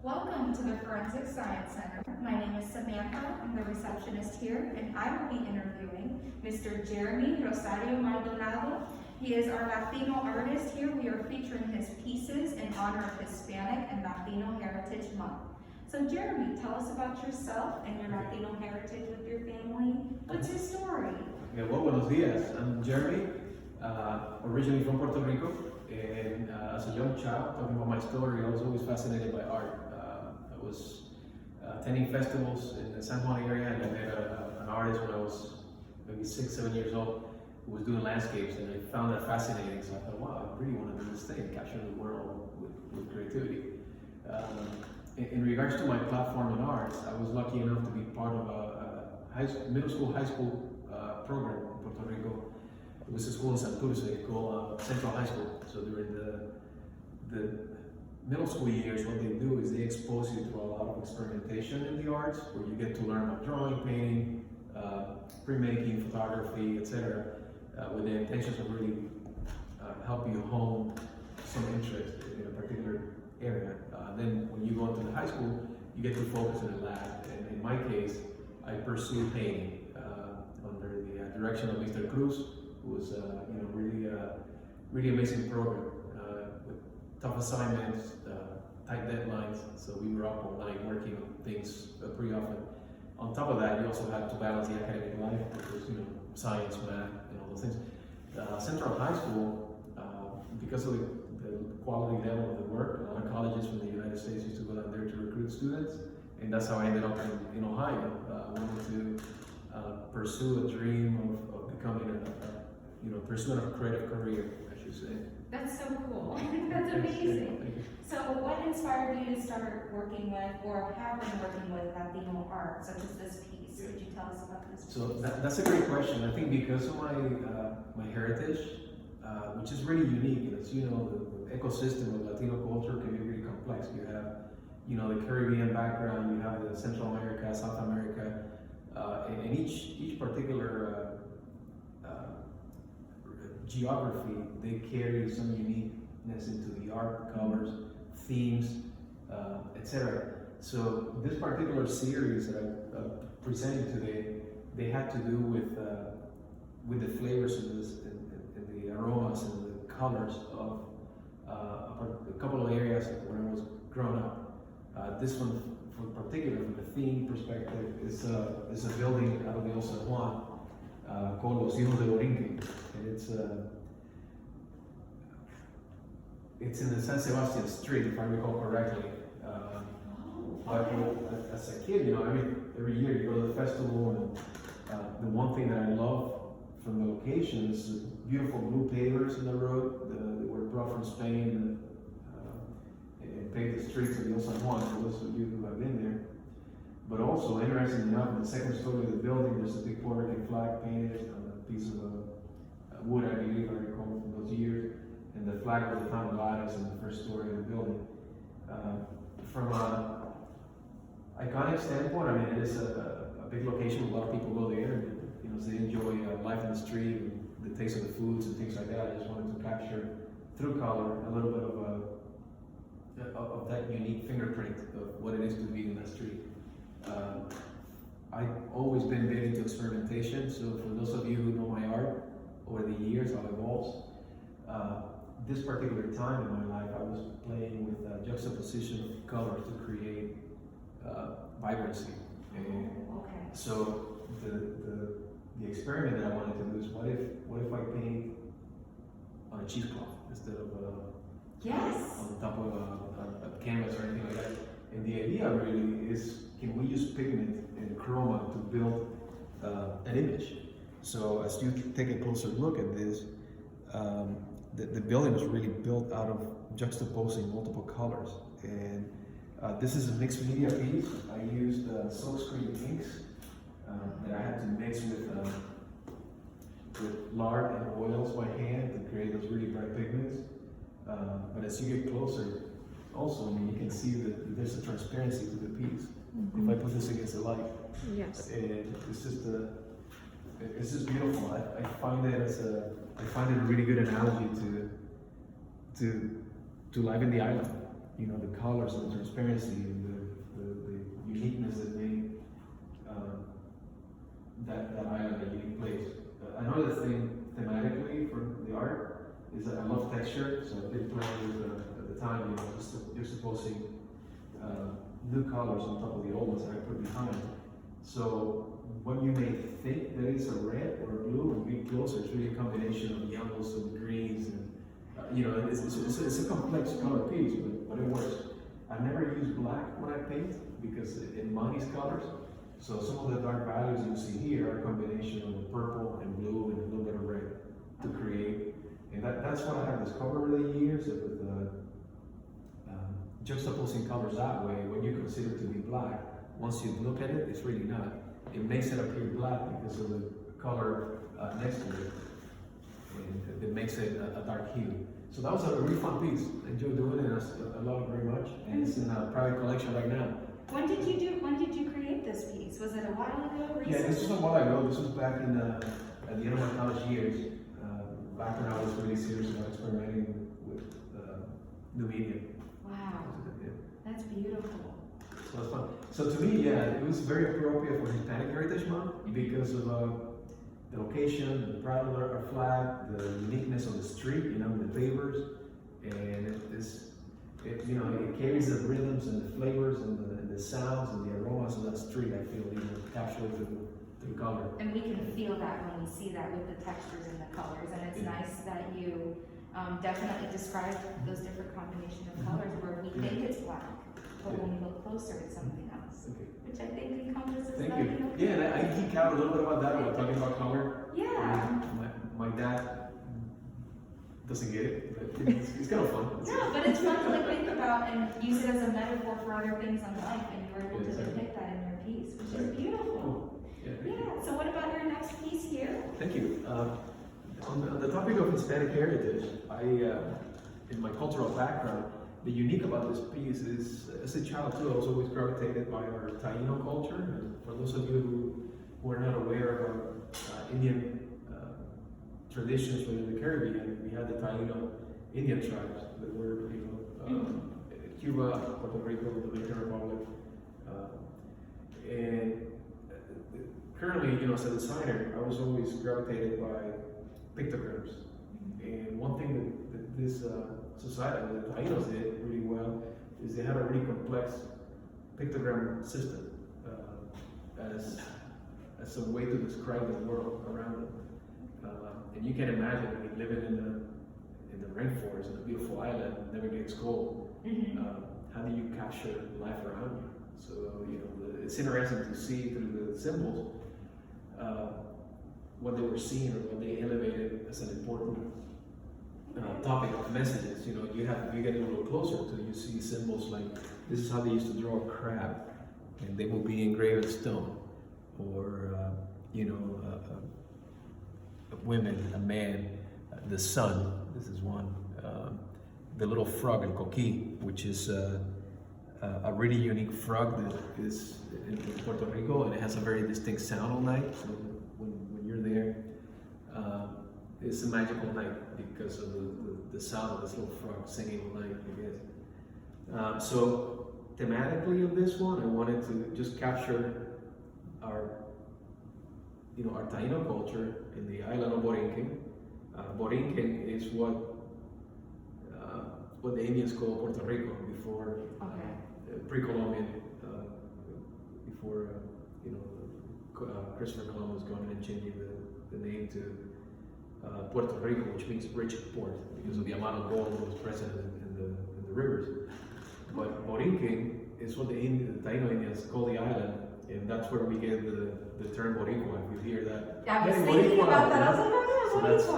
Welcome to the Forensic Science Center. My name is Samantha. I'm the receptionist here, and I will be interviewing Mr. Jeremy Rosario Maldonado. He is our Latino artist here. We are featuring his pieces in honor of Hispanic and Latino Heritage Month. So Jeremy, tell us about yourself and your Latino heritage with your family. What's your story? Yeah, well, buenos dias. I'm Jeremy, originally from Puerto Rico, and as a young child, talking about my story, I was always fascinated by art. I was attending festivals in the San Juan area, and I met an artist when I was maybe 6, 7 years old who was doing landscapes, and I found that fascinating. So I thought, wow, I really want to do this thing, capture the world with creativity. In regards to my platform in arts, I was lucky enough to be part of a middle school, high school program in Puerto Rico. It was a school in Santurce called Central High School. So during the middle school years, what they do is they expose you to a lot of experimentation in the arts, where you get to learn about drawing, painting, printmaking, photography, etc., with the intentions of really help you hone some interest in a particular area. Then when you go into the high school, you get to focus in the lab. And in my case, I pursued painting under the direction of Mr. Cruz, who was really amazing program with tough assignments, tight deadlines. So we were up all night working on things pretty often. On top of that, you also had to balance the academic life, which was science, math, and all those things. Central High School, because of the quality level of the work, a lot of colleges from the United States used to go down there to recruit students, and that's how I ended up in Ohio. I wanted to pursue a dream of becoming pursuing a creative career, I should say. That's so cool. That's amazing. So what inspired you to start working with, or have been working with, Latino art, such as this piece? Could you tell us about this piece? So that's a great question. I think because of my heritage, which is really unique, and as you know, the ecosystem of Latino culture can be really complex. You have, the Caribbean background, you have the Central America, South America, and each particular geography, they carry some uniqueness into the art, colors, themes, etc. So this particular series that I'm presenting today, they had to do with the flavors and the aromas and the colors of a couple of areas where I was growing up. This one, for particular, from the theme perspective, is a building out of the San Juan called Los Hijos de Borinquen, and it's in the San Sebastian Street, if I recall correctly. But as a kid, every year you go to the festival, and the one thing that I love from the location is the beautiful blue pavers in the road that were brought from Spain and paved the streets of the San Juan, for those of you who have been there. But also, interestingly enough, in the second story of the building, there's a big Puerto Rican flag painted on a piece of wood, I believe, I recall from those years, and the flag of the town of Lares in the first story of the building. From an iconic standpoint, it is a big location. A lot of people go there, and they enjoy life in the street and the taste of the foods and things like that. I just wanted to capture through color a little bit of that unique fingerprint of what it is to be in that street. I've always been big into experimentation, so for those of you who know my art over the years, how it evolves, this particular time in my life, I was playing with juxtaposition of colors to create vibrancy. And so the experiment that I wanted to do is, what if I paint on a cheesecloth instead of on top of a canvas or anything like that? And the idea really is, can we use pigment and chroma to build an image? So as you take a closer look at this, the building was really built out of juxtaposing multiple colors. And this is a mixed media piece. I used silkscreen inks that I had to mix with lard and oils by hand to create those really bright pigments. But as you get closer, also, you can see that there's a transparency to the piece. If I put this against the light, and it's just beautiful. I find it a really good analogy to life in the island. you know, the colors and the transparency and the uniqueness that made that island a unique place. Another thing thematically for the art is that I love texture, so I did play with at the time, you know, just juxtaposing new colors on top of the old ones that I put behind. So what you may think that is a red or a blue, when you get closer, it's really a combination of yellows and greens, and you know, it's a complex color piece, but it works. I never use black when I paint because it muddies colors. So some of the dark values you see here are a combination of the purple and blue and a little bit of red to create. And that's what I have discovered over the years, that with juxtaposing colors that way, when you consider it to be black, once you look at it, it's really not. It makes it appear black because of the color next to it. And it makes it a dark hue. So that was a really fun piece. I enjoyed doing it, and I love it very much. And it's in a private collection right now. When did you create this piece? Was it a while ago? Recently? Yeah, this was a while ago. This was back in at the end of my college years, back when I was really serious about experimenting with new media. Wow, Yeah. that's beautiful. So it was fun. So to me, yeah, it was very appropriate for Hispanic Heritage Month because of the location, the pride of our flag, the uniqueness of the street, you know, the pavers, and you know, it carries the rhythms and the flavors and the sounds and the aromas of that street. I feel, you know, captured through color. And we can feel that when we see that with the textures and the colors, and it's nice that you definitely describe those different combinations of colors where we think it's black, but when we look closer, it's something else, which I think encompasses that. Thank you. Yeah, and I geek out a little bit about that when talking about color. Yeah. My dad doesn't get it, but it's kind of fun. No, but it's fun to like think about and use it as a metaphor for other things in life, and you were able to depict that in your piece, which is beautiful. Cool. Yeah. So what about your next piece here? Thank you. On the topic of Hispanic heritage, in my cultural background, the unique about this piece is, as a child too, I was always gravitated by our Taino culture. And for those of you who are not aware of our Indian traditions within the Caribbean, we had the Taino Indian tribes that were, you know, Cuba, Puerto Rico, the Dominican Republic, and currently, you know, as a designer, I was always gravitated by pictograms. And one thing that this society, the Tainos did really well, is they had a really complex pictogram system as a way to describe the world around them. And you can imagine, I mean, living in the rainforest, in a beautiful island, never gets cold. How do you capture life around you? So, you know, it's interesting to see through the symbols what they were seeing or what they elevated as an important topic of messages. You know, you get a little closer to, you see symbols like, this is how they used to draw a crab, and they will be engraved in stone, or you know, women, a man, the sun. This is one. The little frog, el coquí, which is a really unique frog that is in Puerto Rico, and it has a very distinct sound all night. So when you're there, it's a magical night because of the sound of this little frog singing all night, I guess. So thematically of this one, I wanted to just capture our Taino culture in the island of Borinquen. Borinquen is what the Indians call Puerto Rico before pre-Columbian, before Christopher Columbus going and changing the name to Puerto Rico, which means rich port, because of the amount of gold that was present in the rivers. But Borinquen is what the Taino Indians call the island, and that's where we get the term Boricua. If you hear that, I was thinking about that. I was like, oh yeah, so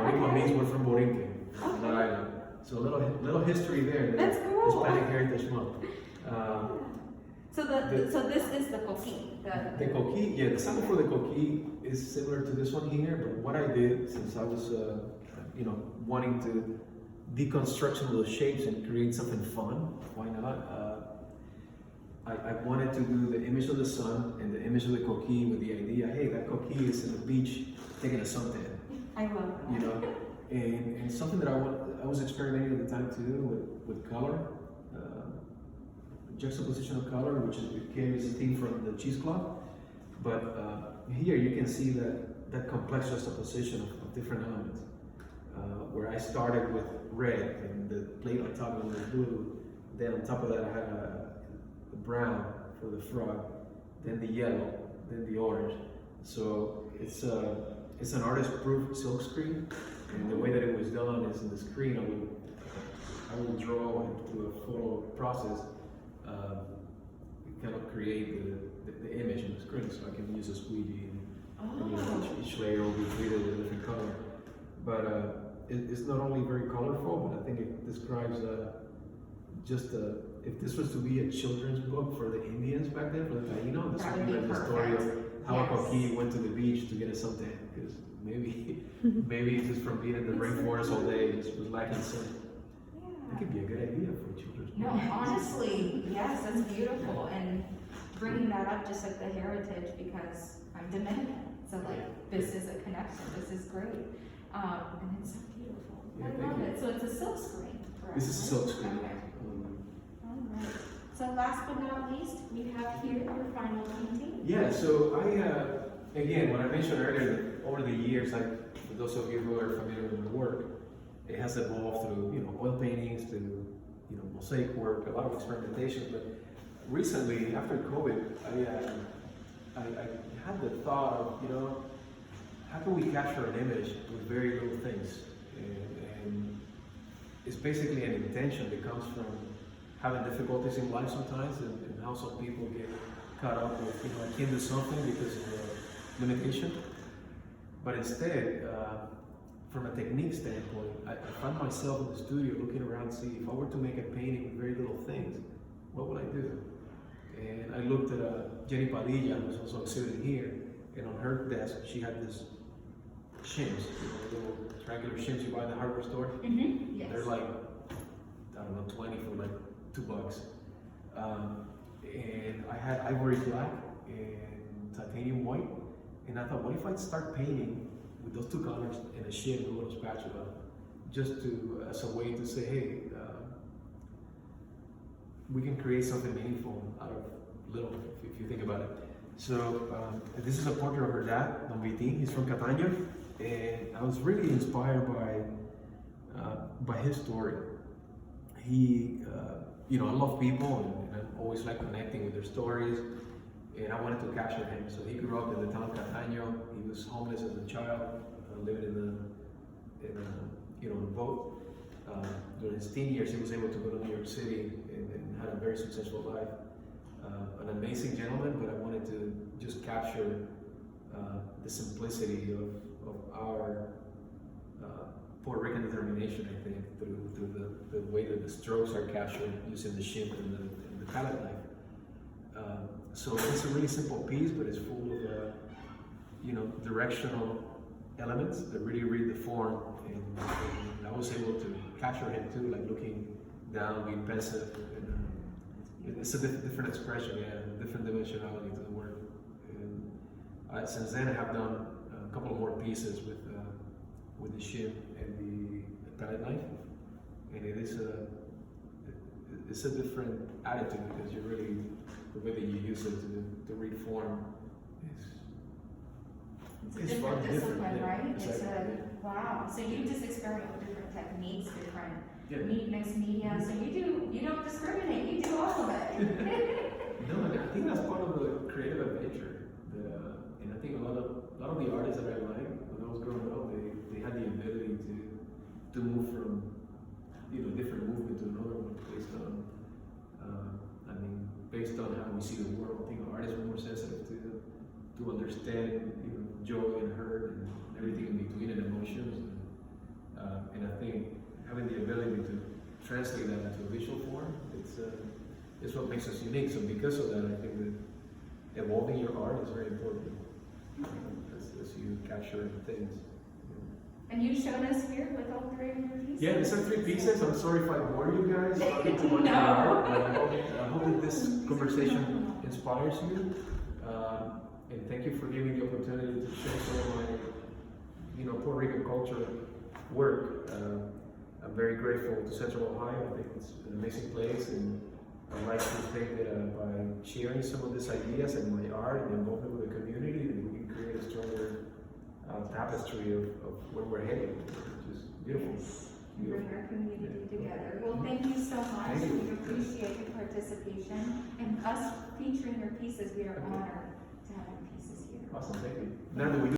Boricua means we're from Borinquen, that island. So a little history there. That's cool. Hispanic Heritage Month. So this is the coquí. The coquí, yeah, the sample for the coquí is similar to this one here, but what I did, since I was, wanting to deconstruct some of those shapes and create something fun, why not? I wanted to do the image of the sun and the image of the coquí with the idea, hey, that coquí is in the beach taking a suntan. I love that. You know, and something that I was experimenting at the time too with color. juxtaposition of color, which carries a theme from the cheesecloth. But here you can see that complex juxtaposition of different elements. Where I started with red and the plate on top of it was blue. Then on top of that I had a brown for the frog, then the yellow, then the orange. So it's an artist-proof silk screen, and the way that it was done is in the screen I will draw into a photo process, kind of create the image on the screen, so I can use a squeegee and each layer will be treated a different color. But it's not only very colorful, but I think it describes if this was to be a children's book for the Indians back then, for the Taino, this would be like the story of how a coquille went to the beach to get a suntan, because maybe just from being in the rainforest all day, it was lacking sun. That could be a good idea for a children's book. No, honestly, yes, that's beautiful, and bringing that up just like the heritage, because I'm Dominican, so like this is a connection. This is great, and it's so beautiful. Yeah, I love it. So it's a silk screen. Correct? This is a silk screen. Okay. All right. So last but not least, we have here your final painting. Yeah. So again, what I mentioned earlier, over the years, like for those of you who are familiar with my work, it has evolved through oil paintings to mosaic work, a lot of experimentations. But recently, after COVID, I had the thought of how can we capture an image with very little things, and it's basically an intention that comes from having difficulties in life sometimes, and how some people get caught up with I can't do something because of the limitation. But instead, from a technique standpoint, I found myself in the studio looking around to see if I were to make a painting with very little things, what would I do? And I looked at Jenny Padilla, who's also exhibiting here, and on her desk she had this shims, little triangular shims you buy in the hardware store. Mm-hmm. Yes. They're like, I don't know, 20 for like $2. And I had ivory black and titanium white, and I thought, what if I'd start painting with those two colors and a shim, a little spatula, just as a way to say, hey, we can create something meaningful out of little, if you think about it. So this is a portrait of her dad, Don Vitín. He's from Catania, and I was really inspired by his story. He, I love people, and I always like connecting with their stories, and I wanted to capture him. So he grew up in the town of Catania. He was homeless as a child, living in a boat. During his teen years, he was able to go to New York City and had a very successful life. An amazing gentleman, but I wanted to just capture the simplicity of our Puerto Rican determination, I think, through the way that the strokes are captured using the shim and the palette knife. So it's a really simple piece, but it's full of directional elements that really read the form, and I was able to capture him too, like looking down, being pensive. It's a different expression, different dimensionality to the work. And since then, I have done a couple more pieces with the shim and the palette knife, and it's a different attitude, because you're really, the way that you use it to read form it's a different discipline, yeah, right? exactly. Wow. So you just experiment with different techniques, different mixed media. So you don't discriminate. You do all of it. No, I think that's part of the creative adventure. And I think a lot of the artists that I like when I was growing up, they had the ability to move from different movement to another one based on how we see the world. I think artists are more sensitive to understand joy and hurt and everything in between, and emotions. And I think having the ability to translate that into a visual form, it's what makes us unique. So because of that, I think that evolving your art is very important as you capture things. And you've shown us here with all three of your pieces? Yeah, these are 3 pieces. I'm sorry if I bore you guys talking too much No. about art. I hope that this conversation inspires you. And thank you for giving me the opportunity to share some of my, Puerto Rican culture work. I'm very grateful to Central Ohio. I think it's an amazing place, and I'd like to think that by sharing some of these ideas and my art and involvement with the community, that we can create a stronger tapestry of where we're heading, which is beautiful. Bring our community together. Well, thank you so much. Thank you. We appreciate your participation and us featuring your pieces. We are honored to have your pieces here. Awesome, thank you. Nando, we do